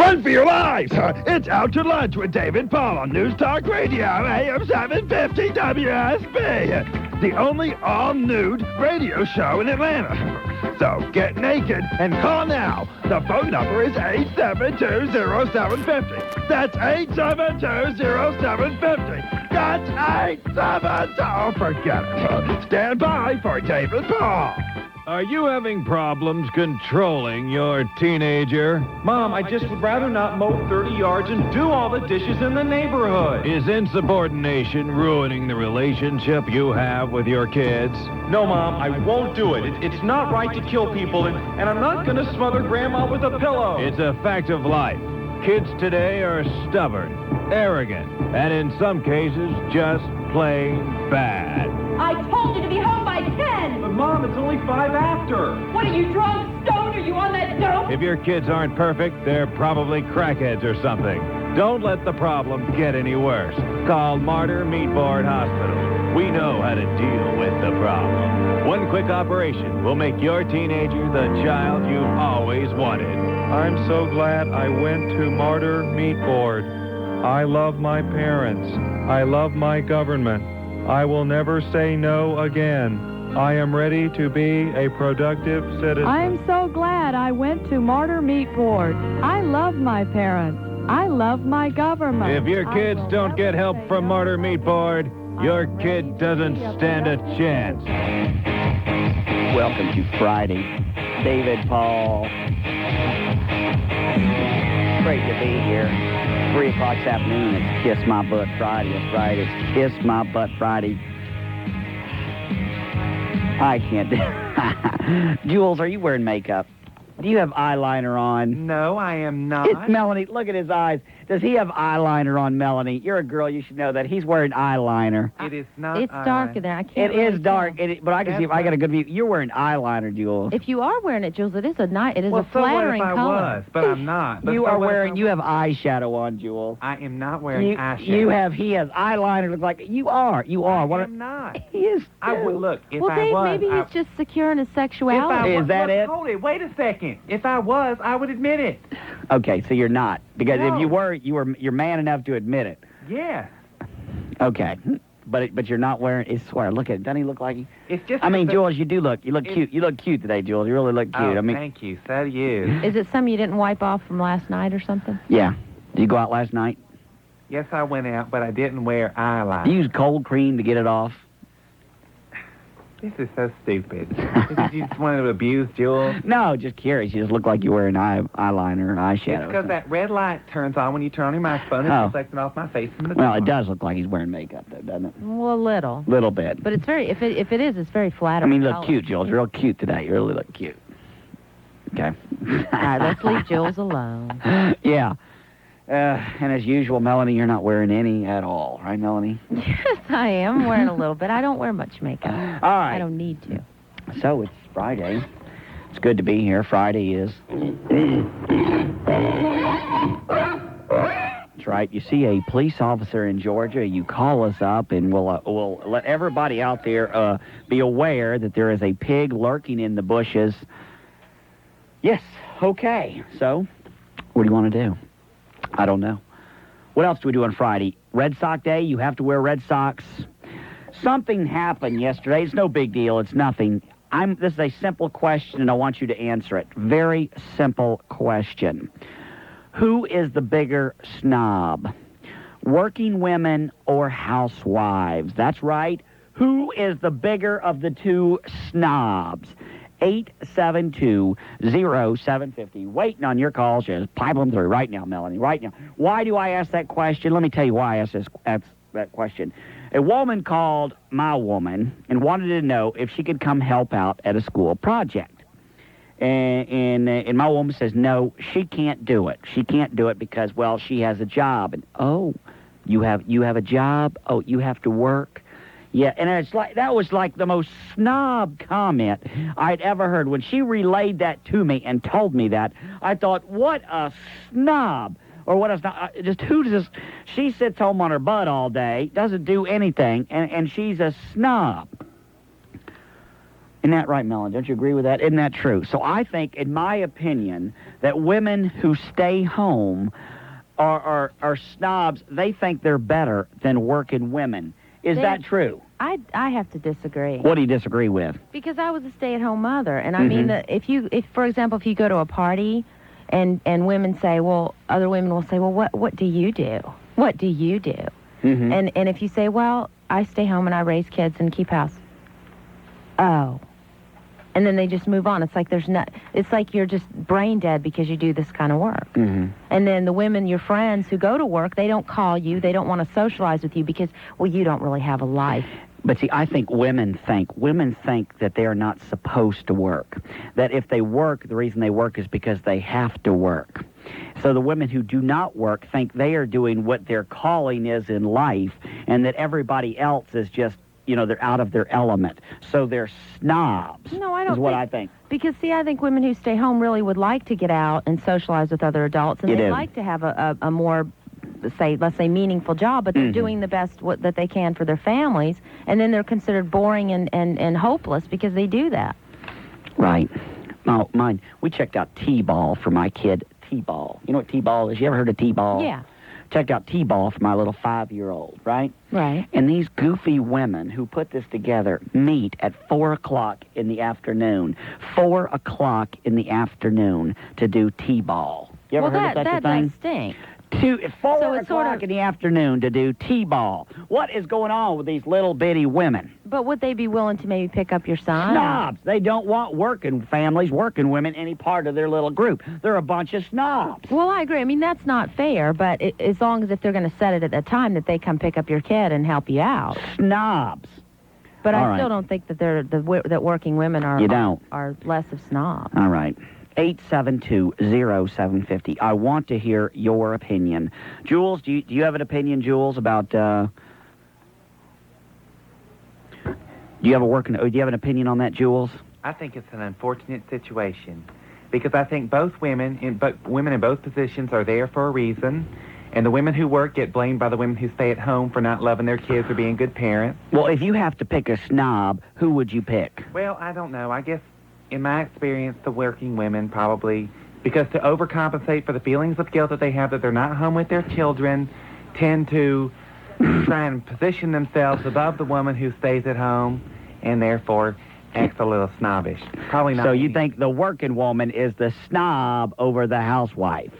Run for your lives! It's Out to Lunch with David Paul on News Talk Radio, AM-750 WSB. The only all-nude radio show in Atlanta. So get naked and call now. The phone number is 872-0750. That's 872-0750. That's 872. Oh, forget it. Stand by for David Paul. Are you having problems controlling your teenager? Mom, I just would rather not mow 30 yards and do all the dishes in the neighborhood. Is insubordination ruining the relationship you have with your kids? No, Mom, I won't do it. It's not right to kill people, and I'm not going to smother Grandma with a pillow. It's a fact of life. Kids today are stubborn, arrogant, and in some cases, just plain bad. I told you to be home by 10. But, Mom, it's only 5 after. What, are you drunk, stoned? Are you on that dope? If your kids aren't perfect, they're probably crackheads or something. Don't let the problem get any worse. Call Martyr Meat Board Hospital. We know how to deal with the problem. One quick operation will make your teenager the child you've always wanted. I'm so glad I went to Martyr Meat Board. I love my parents. I love my government. I will never say no again. I am ready to be a productive citizen. I'm so glad I went to Martyr Meat Board. I love my parents. I love my government. If your kids don't get help from Martyr Meat Board, your kid doesn't stand a chance. Welcome to Friday. David Paul. Great to be here. 3 o'clock this afternoon, it's Kiss My Butt Friday. That's right, it's Kiss My Butt Friday. I can't do Jules, are you wearing makeup? Do you have eyeliner on? No, I am not. Melanie, look at his eyes. Does he have eyeliner on, Melanie? You're a girl, you should know that. He's wearing eyeliner. It is not It's darker there. I can't It is dark, but I can see if I got a good view. You're wearing eyeliner, Jules. If you are wearing it, Jules, it is a Well, flattering so what if I color. was, but I'm not. But You so are what if wearing, I you have eyeshadow on, Jules. I am not wearing eyeshadow. He has eyeliner. Look like you are. I am not. He is. I would look. If Well, I Dave, was, maybe he's just securing his sexuality. Is that it? Hold it. Wait a second. If I was, I would admit it. Okay, so you're not, because No. if you were, you're man enough to admit it. Yeah. Okay, but you're not wearing. I swear, look at it. Doesn't he look like he? It's just. I mean, Jules, you look cute. You look cute today, Jules. You really look cute. Oh, I mean, thank you. So do you. Is it some you didn't wipe off from last night or something? yeah. Did you go out last night? Yes, I went out, but I didn't wear eyeliner. You use cold cream to get it off. This is so stupid. Did you just want to abuse Jules? No, just curious. You just look like you're wearing eyeliner or eyeshadow. It's or because something. that red light turns on when you turn on your microphone and Oh. it's reflecting off my face from the Well, top. it does look like he's wearing makeup, though, doesn't it? Well, a little. Little bit. But it's very, if it is, it's very I flattering. mean, you look color. cute, Jules. You're real cute today. You really look cute. Okay. All right, let's leave Jules alone. Yeah. And as usual, Melanie, you're not wearing any at all, right, Melanie? Yes, I am wearing a little bit. I don't wear much makeup. All right. I don't need to. So it's Friday. It's good to be here. Friday is. That's right. You see a police officer in Georgia, you call us up, and we'll let everybody out there be aware that there is a pig lurking in the bushes. Yes. Okay. So, what do you want to do? I don't know. What else do we do on Friday? Red Sox Day. You have to wear red socks. Something happened yesterday. It's no big deal. It's nothing. This is a simple question, and I want you to answer it. Very simple question. Who is the bigger snob? Working women or housewives? That's right. Who is the bigger of the two snobs? 872-0750. Waiting on your calls. Just pipe them through right now, Melanie, right now. Why do I ask that question? Let me tell you why I asked that question. A woman called my woman and wanted to know if she could come help out at a school project. And my woman says, no, she can't do it. She can't do it because, well, she has a job. And, oh, you have a job? Oh, you have to work? Yeah, and it's like that was like the most snob comment I'd ever heard. When she relayed that to me and told me that, I thought, what a snob. Or what a snob. Just who does this? She sits home on her butt all day, doesn't do anything, and she's a snob. Isn't that right, Melanie? Don't you agree with that? Isn't that true? So I think, in my opinion, that women who stay home are snobs. They think they're better than working women. Is that true? I have to disagree. What do you disagree with? Because I was a stay-at-home mother, and I mean, if for example, if you go to a party, and women say, well, other women will say, well, what do you do? What do you do? And if you say, well, I stay home and I raise kids and keep house. Oh. And then they just move on. It's like it's like you're just brain dead because you do this kind of work. And then the women, your friends who go to work, they don't call you. They don't want to socialize with you because, well, you don't really have a life. But see, I think women think that they are not supposed to work. That if they work, the reason they work is because they have to work. So the women who do not work think they are doing what their calling is in life, and that everybody else is just, they're out of their element. So they're snobs. No, I don't. Is what I think. Because, see, I think women who stay home really would like to get out and socialize with other adults, and they'd like to have a more, let's say, meaningful job, but they're doing the best that they can for their families, and then they're considered boring and hopeless because they do that. Right. Oh, mine. We checked out T-ball for my kid. T-ball. You know what T-ball is? You ever heard of T-ball? Yeah. Checked out T-ball for my little 5-year-old, right? Right. And these goofy women who put this together meet at 4 o'clock in the afternoon. 4 o'clock in the afternoon to do T-ball. You ever heard of such a thing? That stinks. 4 o'clock in the afternoon to do T-ball. What is going on with these little bitty women? But would they be willing to maybe pick up your son? Snobs. They don't want working families, working women, any part of their little group. They're a bunch of snobs. Well, I agree. I mean, that's not fair, but as long as if they're going to set it at a time that they come pick up your kid and help you out. Snobs. But I still don't think that that working women are less of snobs. All right. 872-0750. I want to hear your opinion. Jules, do you have an opinion, Jules, about... Do you have an opinion on that, Jules? I think it's an unfortunate situation because I think both women in both positions are there for a reason, and the women who work get blamed by the women who stay at home for not loving their kids or being good parents. Well, if you have to pick a snob, who would you pick? Well, I don't know. I guess in my experience, the working women probably, because to overcompensate for the feelings of guilt that they have that they're not home with their children, tend to try and position themselves above the woman who stays at home and therefore acts a little snobbish. Probably not. So you think the working woman is the snob over the housewife?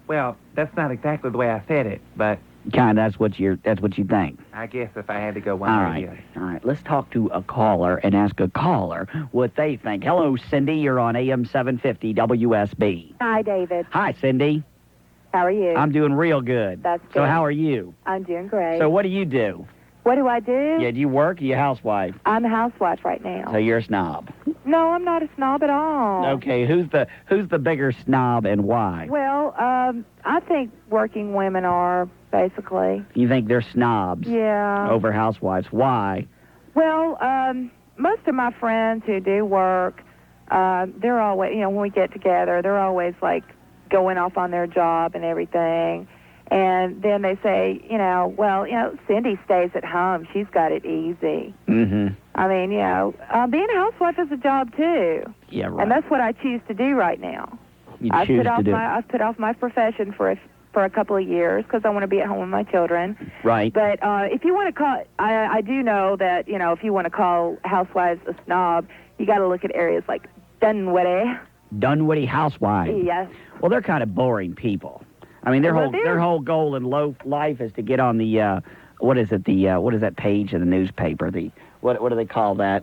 Well, that's not exactly the way I said it, but that's what you think. I guess if I had to go one way or the other. All right. Let's talk to a caller and ask a caller what they think. Hello, Cindy. You're on AM-750 WSB. Hi, David. Hi, Cindy. How are you? I'm doing real good. That's good. So how are you? I'm doing great. So what do you do? What do I do? Yeah, do you work? Are you a housewife? I'm a housewife right now. So you're a snob. No, I'm not a snob at all. Okay, who's the bigger snob and why? Well, I think working women are, basically. You think they're snobs? Yeah. Over housewives. Why? Well, most of my friends who do work, they're always, when we get together, they're always, like, going off on their job and everything. And then they say, Cindy stays at home. She's got it easy. Mm-hmm. I mean, being a housewife is a job, too. Yeah, right. And that's what I choose to do right now. I've put off my profession for a couple of years because I want to be at home with my children. Right. But if you want to call, I do know that, if you want to call housewives a snob, you got to look at areas like Dunwoody housewives. Yes. Well, they're kind of boring people. I mean, their whole goal in life is to get on the what is that page in the newspaper? What do they call that?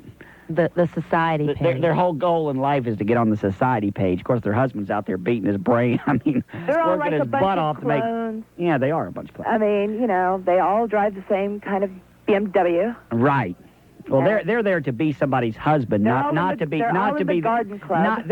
The society page. Their whole goal in life is to get on the society page. Of course, their husband's out there beating his brain. I mean, they're all working like his butt off to make. Yeah, they are a bunch of clones. I mean, they all drive the same kind of BMW. Right. Well, they're there to be somebody's husband, not to be garden club.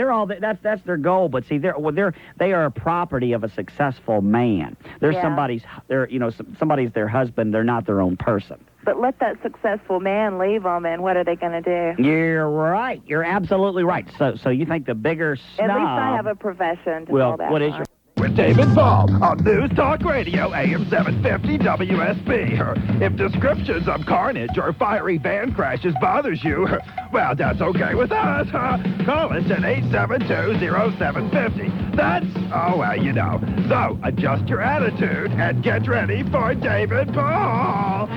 That's their goal. But see, they are a property of a successful man. They're somebody's their husband. They're not their own person. But let that successful man leave them, and what are they going to do? You're right. You're absolutely right. So you think the bigger snob... At least I have a profession to well, fall back what is on. your... With with David Paul on News Talk Radio, AM-750 WSB. If descriptions of carnage or fiery van crashes bothers you, well, that's okay with us. Call us at 872-0750. That's, oh, well, you know. So, adjust your attitude and get ready for David Paul.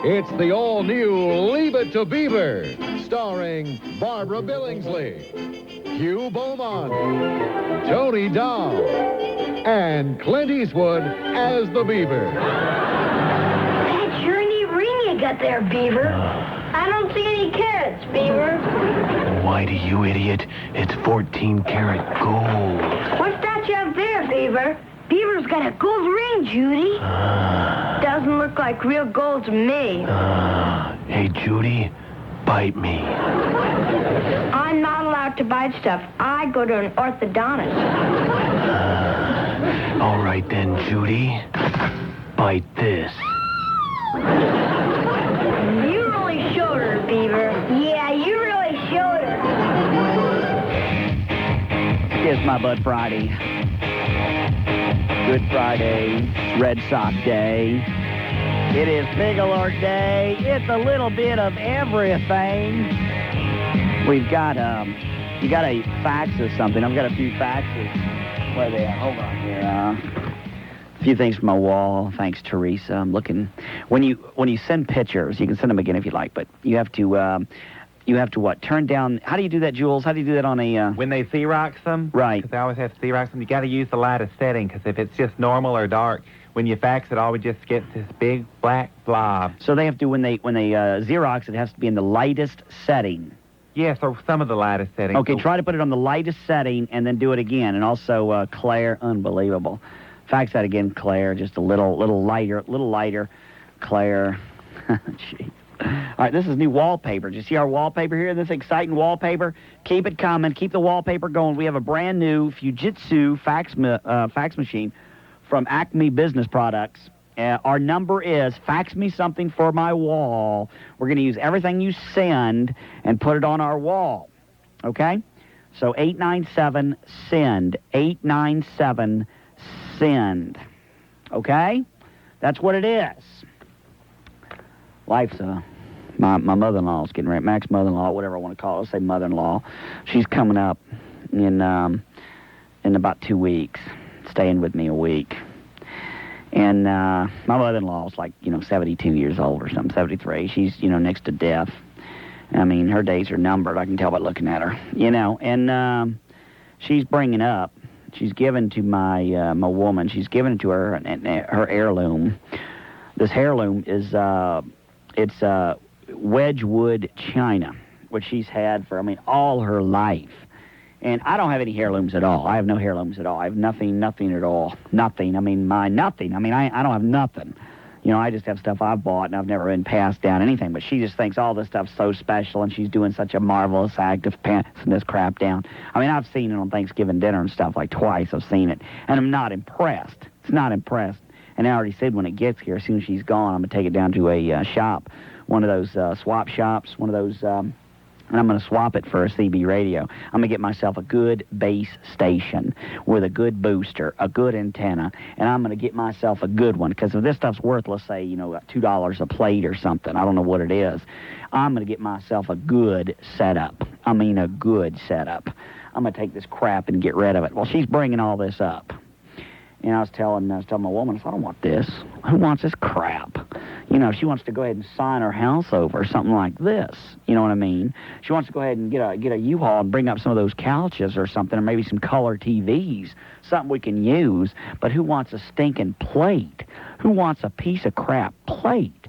It's the all-new Leave It to Beaver, starring Barbara Billingsley, Hugh Beaumont, Tony Dow, and Clint Eastwood as the Beaver. That sure neat ring you got there, Beaver. I don't see any carrots, Beaver. Whitey, you idiot. It's 14-karat gold. What's that you have there, Beaver? Beaver's got a gold ring, Judy. Doesn't look like real gold to me. Hey, Judy, bite me. I'm not allowed to bite stuff. I go to an orthodontist. All right then, Judy. Bite this. You really showed her, Beaver. Yeah, you really showed her. It's my Bud Friday. Good Friday, Red Sox Day. It is Pig Alert Day. It's a little bit of everything. We've got, you got a fax or something. I've got a few faxes. Where are they at? Hold on here. A few things from my wall. Thanks, Teresa. I'm looking. When you send pictures, you can send them again if you like, but you have to what? Turn down. How do you do that, Jules? How do you do that on a... When they Xerox them? Right. Because I always have to Xerox them. You got to use the lightest setting, because if it's just normal or dark, when you fax it, always just gets this big black blob. So they have to, when they Xerox, it has to be in the lightest setting. Yes, or some of the lightest settings. Okay, try to put it on the lightest setting and then do it again. And also, Claire, unbelievable. Fax that again, Claire, just a little lighter, Claire. Jeez. All right, this is new wallpaper. Do you see our wallpaper here? This exciting wallpaper? Keep it coming. Keep the wallpaper going. We have a brand new Fujitsu fax machine from Acme Business Products. Our number is fax me something for my wall. We're going to use everything you send and put it on our wall. Okay? So 897-SEND. 897-SEND. Okay? That's what it is. Life's my mother-in-law's getting ready. Mac's mother-in-law, whatever I want to call her. I'll say mother-in-law. She's coming up in about 2 weeks, staying with me a week. And my mother-in-law's like, 72 years old or something, 73. She's, next to death. I mean, her days are numbered. I can tell by looking at her, And she's bringing up. She's given to my woman. She's given to her her heirloom. This heirloom is it's Wedgwood china, which she's had for all her life. And I don't have any heirlooms at all. I have no heirlooms at all. I have nothing at all. Nothing. Nothing. I don't have nothing. I just have stuff I've bought, and I've never been passed down anything. But she just thinks all this stuff's so special, and she's doing such a marvelous act of passing this crap down. I've seen it on Thanksgiving dinner and stuff, like twice I've seen it. And I'm not impressed. It's not impressed. And I already said when it gets here, as soon as she's gone, I'm going to take it down to a shop, one of those swap shops, one of those... and I'm going to swap it for a CB radio. I'm going to get myself a good base station with a good booster, a good antenna, and I'm going to get myself a good one, because if this stuff's worth, let's say, $2 a plate or something, I don't know what it is, I'm going to get myself a good setup. A good setup. I'm going to take this crap and get rid of it. Well, she's bringing all this up. And I was telling my woman, I don't want this. Who wants this crap? She wants to go ahead and sign her house over, something like this. You know what I mean? She wants to go ahead and get a U-Haul and bring up some of those couches or something, or maybe some color TVs, something we can use. But who wants a stinking plate? Who wants a piece of crap plate?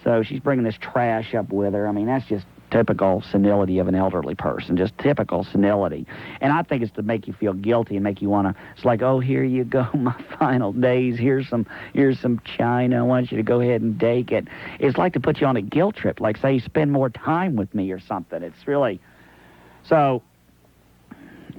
So she's bringing this trash up with her. That's just typical senility of an elderly person, just typical senility. And I think it's to make you feel guilty and make you want to, it's like, oh, here you go, my final days, here's some china, I want you to go ahead and take it. It's like to put you on a guilt trip, like say you spend more time with me or something. It's really, so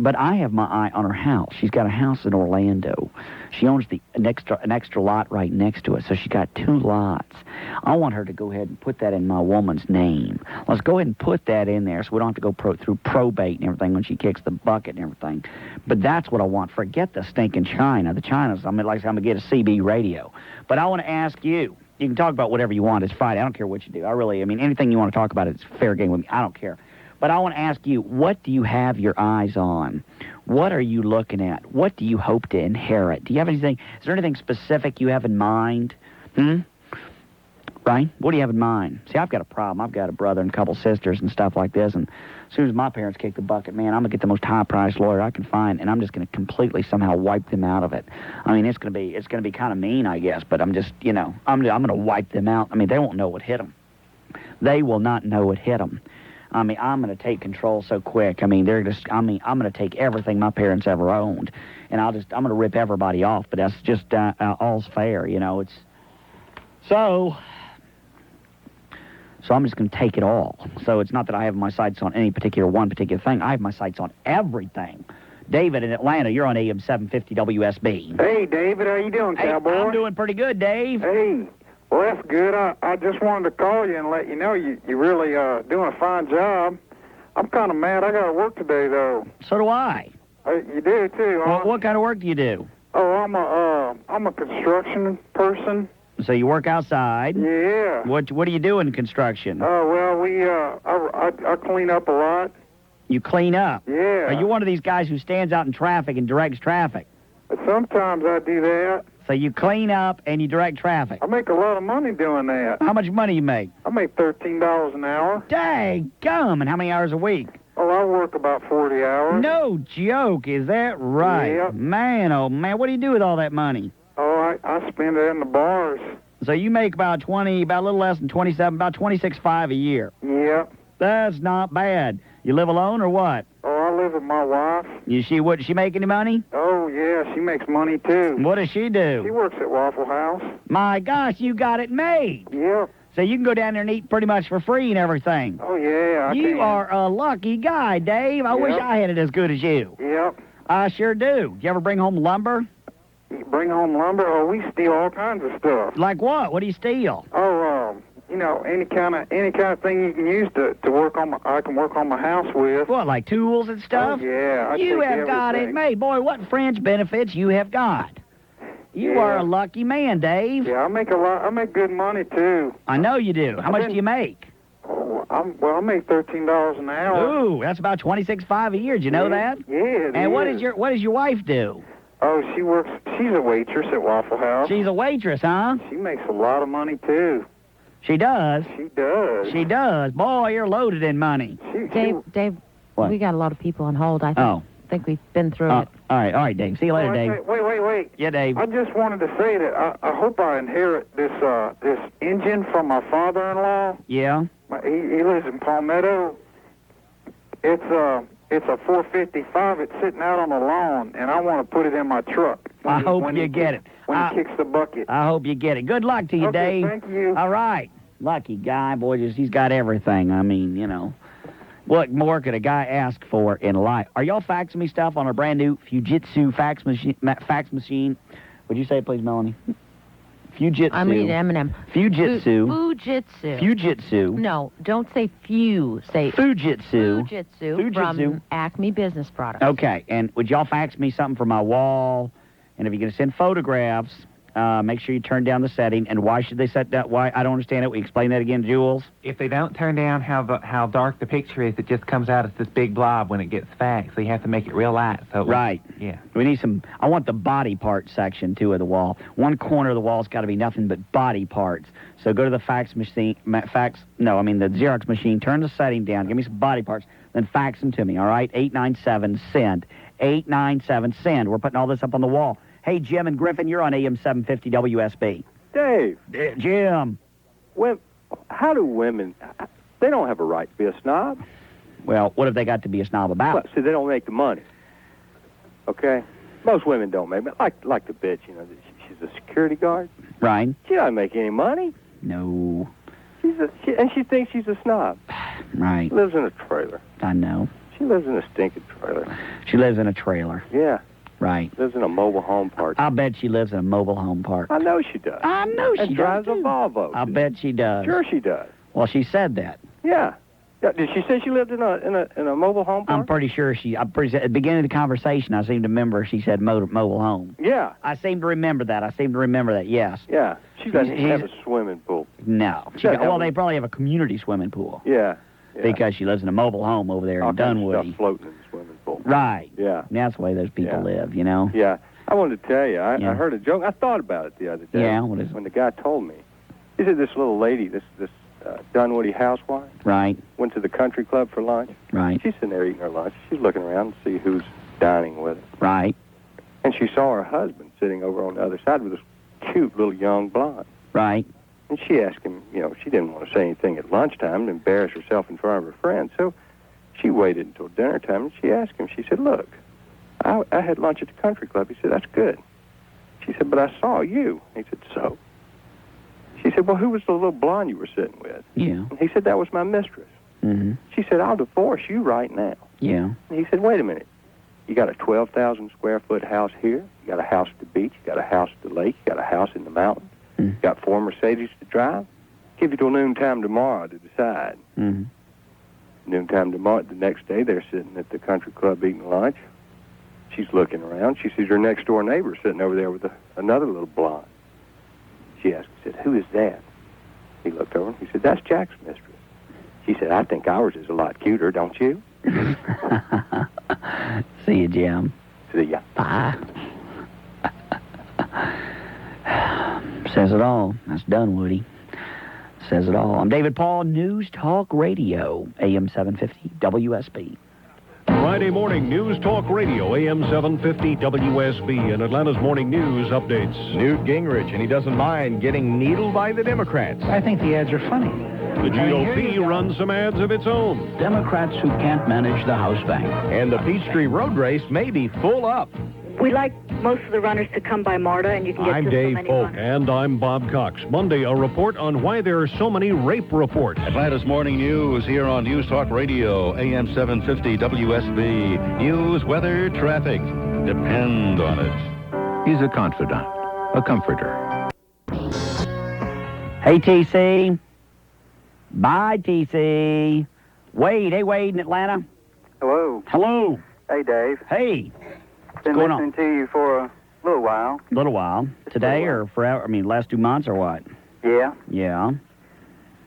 But I have my eye on her house. She's got a house in Orlando. She owns an extra lot right next to it, so she's got 2 lots. I want her to go ahead and put that in my woman's name. Let's go ahead and put that in there so we don't have to go through probate and everything when she kicks the bucket and everything. But that's what I want. Forget the stinking China. The China's, I'm going to get a CB radio. But I want to ask you. You can talk about whatever you want. It's Friday. I don't care what you do. Anything you want to talk about, it's fair game with me. I don't care. But I want to ask you, what do you have your eyes on? What are you looking at? What do you hope to inherit? Do you have anything? Is there anything specific you have in mind? Right? What do you have in mind? See, I've got a problem. I've got a brother and a couple sisters and stuff like this, and as soon as my parents kick the bucket, man, I'm going to get the most high-priced lawyer I can find, and I'm just going to completely somehow wipe them out of it. I mean, it's going to be kind of mean, I guess, but I'm just, I'm going to wipe them out. I mean, they won't know what hit them. They will not know what hit them. I mean, I'm going to take control so quick. I mean, I'm going to take everything my parents ever owned, and I'm going to rip everybody off, but that's just all's fair, it's... So I'm just going to take it all. So it's not that I have my sights on any one particular thing. I have my sights on everything. David in Atlanta, you're on AM-750 WSB. Hey, David, how you doing, cowboy? I'm doing pretty good, Dave. Hey. Well, that's good. I just wanted to call you and let you know you're really doing a fine job. I'm kind of mad. I got to work today, though. So do I. You do, too. Well, what kind of work do you do? Oh, I'm a construction person. So you work outside? Yeah. What do you do in construction? I clean up a lot. You clean up? Yeah. Are you one of these guys who stands out in traffic and directs traffic? Sometimes I do that. So you clean up and you direct traffic? I make a lot of money doing that. How much money you make? I make $13 an hour. Daggum! And how many hours a week? Oh, I work about 40 hours. No joke, is that right? Yep. Man, oh man, what do you do with all that money? Oh, I spend it in the bars. So you make about a little less than 27, about $26,500 a year. Yep. That's not bad. You live alone or what? Oh, I live with my wife. Does she make any money? Oh, yeah, she makes money, too. What does she do? She works at Waffle House. My gosh, you got it made. Yep. So you can go down there and eat pretty much for free and everything. Oh, yeah, You are a lucky guy, Dave. I wish I had it as good as you. Yep. I sure do. Do you ever bring home lumber? Bring home lumber? Oh, we steal all kinds of stuff. Like what? What do you steal? Oh, any kind of thing you can use to work on I can work on my house with. What, like tools and stuff? Oh, yeah. You have got it made. Boy, what fringe benefits you have got. You are a lucky man, Dave. Yeah, I make a lot. I make good money, too. I know you do. How much do you make? Oh, I make $13 an hour. Ooh, that's about $26,500 a year. Did you know that? Yeah. And what does your wife do? Oh, she's a waitress at Waffle House. She's a waitress, huh? She makes a lot of money, too. She does? She does. She does. Boy, you're loaded in money. Dave, what? We got a lot of people on hold. I think we've been through it. All right, Dave. See you later, Dave. Wait. Yeah, Dave. I just wanted to say that I hope I inherit this engine from my father-in-law. Yeah? He lives in Palmetto. It's a 455. It's sitting out on the lawn, and I want to put it in my truck. I hope you get it. When he kicks the bucket. I hope you get it. Good luck to you, Okay, Dave. thank you. All right. Lucky guy, boy, he's got everything. I mean, what more could a guy ask for in life? Are y'all faxing me stuff on a brand new Fujitsu fax machine? Would you say it, please, Melanie? Fujitsu. I mean, Eminem. Fujitsu. Fujitsu. No, don't say few. Say Fujitsu. Fujitsu from Acme Business Products. Okay, and would y'all fax me something for my wall? And if you're going to send photographs, make sure you turn down the setting. And why should they set that? Why? I don't understand it. We explain that again, Jules. If they don't turn down how dark the picture is, it just comes out as this big blob when it gets faxed. So you have to make it real light. So Right. Yeah. We need some. I want the body part section too of the wall. One corner of the wall's got to be nothing but body parts. So go to the fax machine. The Xerox machine. Turn the setting down. Give me some body parts. Then fax them to me. All right. 897-SEND. 897-SEND. We're putting all this up on the wall. Hey, Jim and Griffin, you're on AM-750 WSB. Dave. Jim. How do women... They don't have a right to be a snob. Well, what have they got to be a snob about? Well, see, they don't make the money. Okay? Most women don't make money. Like the bitch, she's a security guard. Right. She doesn't make any money. No. And she thinks she's a snob. Right. Lives in a trailer. I know. She lives in a stinking trailer. She lives in a trailer. Yeah. Right. Lives in a mobile home park. I bet she lives in a mobile home park. I know she does. I know she and drives does, a Volvo. I bet she does. Sure she does. Well, she said that. Yeah. Did she say she lived in a mobile home park? I'm pretty sure at the beginning of the conversation, I seem to remember she said mobile home. Yeah. I seem to remember that. Yes. Yeah. She doesn't have a swimming pool. No. They probably have a community swimming pool. Yeah. Because she lives in a mobile home over there in Dunwoody. Stuff floating in the swimming pool. Right. Yeah. And that's the way those people live, you know? Yeah. I wanted to tell you, I heard a joke. I thought about it the other day. Yeah, what is it? When the guy told me. He said this little lady, this Dunwoody housewife. Right. Went to the country club for lunch. Right. She's sitting there eating her lunch. She's looking around to see who's dining with her. Right. And she saw her husband sitting over on the other side with this cute little young blonde. Right. And she asked him, she didn't want to say anything at lunchtime and embarrass herself in front of her friends. So she waited until dinner time and she asked him, she said, look, I had lunch at the country club. He said, that's good. She said, but I saw you. He said, so? She said, well, who was the little blonde you were sitting with? Yeah. And he said, that was my mistress. Mm-hmm. She said, I'll divorce you right now. Yeah. And he said, wait a minute. You got a 12,000 square foot house here. You got a house at the beach. You got a house at the lake. You got a house in the mountains. You got 4 Mercedes to drive. Give you till noontime tomorrow to decide. Mm-hmm. Noontime tomorrow, the next day, they're sitting at the country club eating lunch. She's looking around. She sees her next door neighbor sitting over there with another little blonde. She asked, said, who is that? He looked over and he said, that's Jack's mistress. She said, I think ours is a lot cuter, don't you? See you, Jim. See ya. Bye. Says it all. That's Dunwoody. Says it all. I'm David Paul, News Talk Radio, AM-750, WSB. Friday morning News Talk Radio, AM-750 WSB, and Atlanta's morning news updates. Newt Gingrich, and he doesn't mind getting needled by the Democrats. I think the ads are funny. The GOP runs some ads of its own. Democrats who can't manage the House bank. And the Peachtree Road Race may be full up. We like most of the runners to come by MARTA, and you can get I'm to Dave so many Polk. runners. And I'm Bob Cox. Monday, a report on why there are so many rape reports. Atlanta's morning news here on News Talk Radio, AM-750 WSB. News, weather, traffic. Depend on it. He's a confidant, a comforter. Hey, TC. Bye, TC. Wade. Hey, Wade in Atlanta. Hello. Hello. Hey, Dave. Hey. Been going listening to you for a little while. Little while. Today or forever? I mean, last 2 months or what? Yeah. Yeah.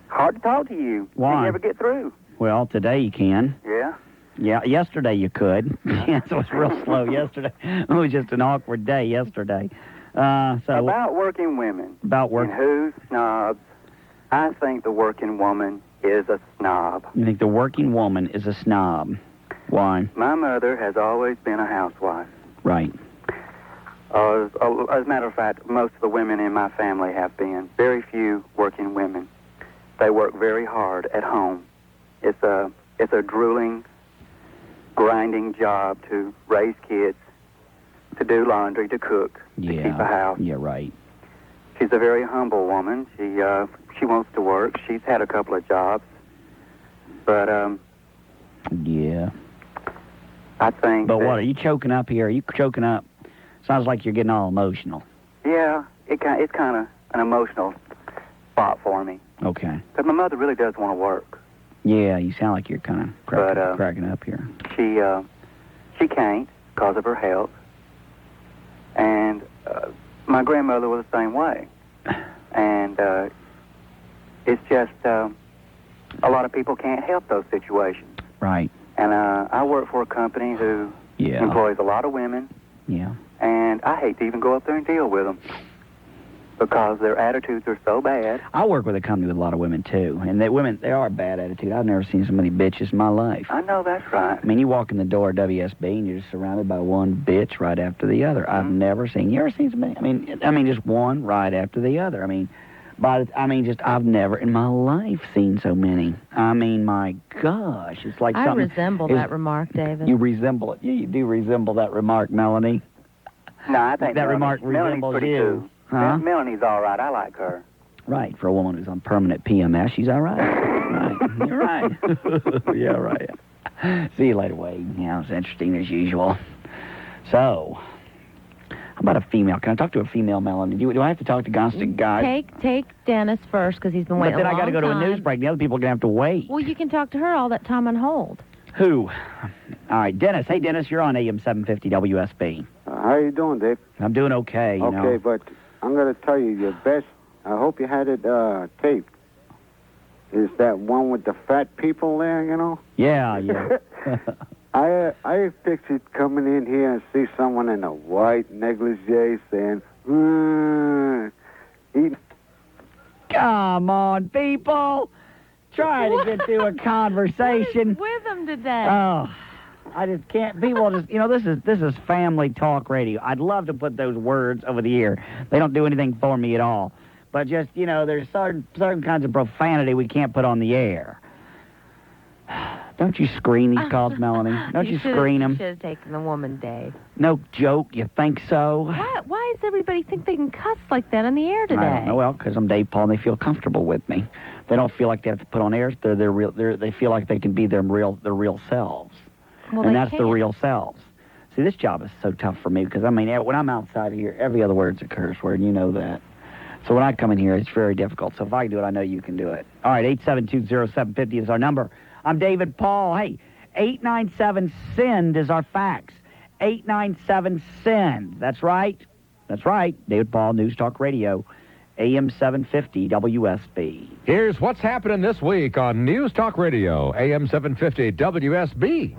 Hard to talk to you. Why? You never get through. Well, today you can. Yeah. Yeah, yesterday you could. Yeah, so it was real slow yesterday. It was just an awkward day yesterday. About working women. About work. And who's snobs? I think the working woman is a snob. You think the working woman is a snob? Why? My mother has always been a housewife. Right. As a matter of fact, most of the women in my family have been. Very few working women. They work very hard at home. It's a drooling, grinding job to raise kids, to do laundry, to cook, to keep a house. Yeah, right. She's a very humble woman. She wants to work. She's had a couple of jobs, but yeah. I think. But what are you choking up here? Are you choking up? Sounds like you're getting all emotional. Yeah, it's kind of an emotional spot for me. Okay. Because my mother really does want to work. Yeah, you sound like you're kind of cracking up here. She can't because of her health, and my grandmother was the same way. And it's just a lot of people can't help those situations. Right. And I work for a company who employs a lot of women. Yeah. And I hate to even go up there and deal with them because their attitudes are so bad. I work with a company with a lot of women, too. And they are bad attitude. I've never seen so many bitches in my life. I know that's right. I mean, you walk in the door at WSB and you're just surrounded by one bitch right after the other. I've never seen. You ever seen so many? I mean, just one right after the other. I've never in my life seen so many. I mean, my gosh, it's like I something. resemble that remark, David. You resemble it. You do resemble that remark, Melanie. No, I think that remark resembles pretty you. Cool. Huh? Melanie's all right. I like her. Right, for a woman who's on permanent PMS, she's all right. Right, you're right. Yeah, right. See you later, Wade. Yeah, it's interesting as usual. So, how about a female? Can I talk to a female, Melanie? Do I have to talk to constant guys? Take Dennis first, because he's been waiting But then a long I got to go to a time. news break. The other people are going to have to wait. Well, you can talk to her all that time on hold. Who? All right, Dennis. Hey, Dennis, you're on AM-750 WSB. How you doing, Dave? I'm doing okay, you know. Okay, but I'm going to tell you, your best, I hope you had it taped, is that one with the fat people there, you know? Yeah, yeah. I pictured coming in here and see someone in a white negligee saying, eating. Come on, people. Try to get to a conversation. What is with them today? Oh, I just can't. People just, you know, this is family talk radio. I'd love to put those words over the air. They don't do anything for me at all. But just, you know, there's certain kinds of profanity we can't put on the air. Don't you screen these calls, Melanie? Don't you screen them? You should have taken the woman, Dave. No joke. You think so? Why does everybody think they can cuss like that on the air today? I don't know. Well, because I'm Dave Paul and they feel comfortable with me. They don't feel like they have to put on airs. They feel like they can be their real selves. Well, and that's the real selves. See, this job is so tough for me because, I mean, when I'm outside of here, every other word's a curse word, and you know that. So when I come in here, it's very difficult. So if I can do it, I know you can do it. All right, 872-0750 is our number. I'm David Paul. Hey, 897-SEND is our fax. 897-SEND. That's right. That's right. David Paul, News Talk Radio, AM-750 WSB. Here's what's happening this week on News Talk Radio, AM-750 WSB.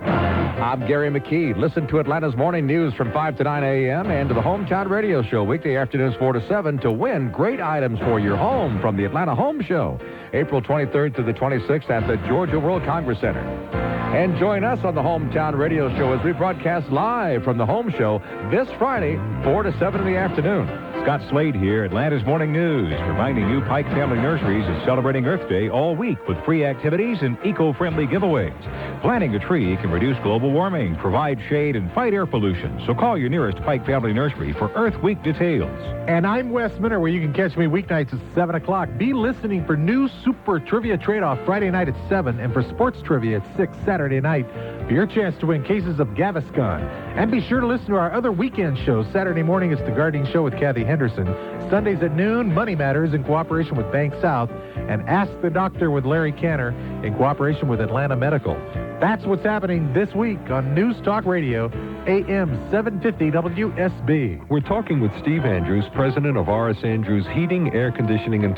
I'm Gary McKee. Listen to Atlanta's morning news from 5 to 9 a.m. and to the Hometown Radio Show weekday afternoons 4 to 7 to win great items for your home from the Atlanta Home Show, April 23rd to the 26th at the Georgia World Congress Center. And join us on the Hometown Radio Show as we broadcast live from the Home Show this Friday, 4 to 7 in the afternoon. Scott Slade here, Atlanta's Morning News, reminding you Pike Family Nurseries is celebrating Earth Day all week with free activities and eco-friendly giveaways. Planting a tree can reduce global warming, provide shade, and fight air pollution. So call your nearest Pike Family Nursery for Earth Week details. And I'm Wes Minner, where you can catch me weeknights at 7 o'clock. Be listening for new Super Trivia Trade-Off Friday night at 7 and for Sports Trivia at 6 Saturday night for your chance to win cases of Gaviscon. And be sure to listen to our other weekend shows. Saturday morning is The Gardening Show with Kathy Henderson. Sundays at noon, Money Matters in cooperation with Bank South. And Ask the Doctor with Larry Canner in cooperation with Atlanta Medical. That's what's happening this week on News Talk Radio, AM-750 WSB. We're talking with Steve Andrews, president of R.S. Andrews Heating, Air Conditioning, and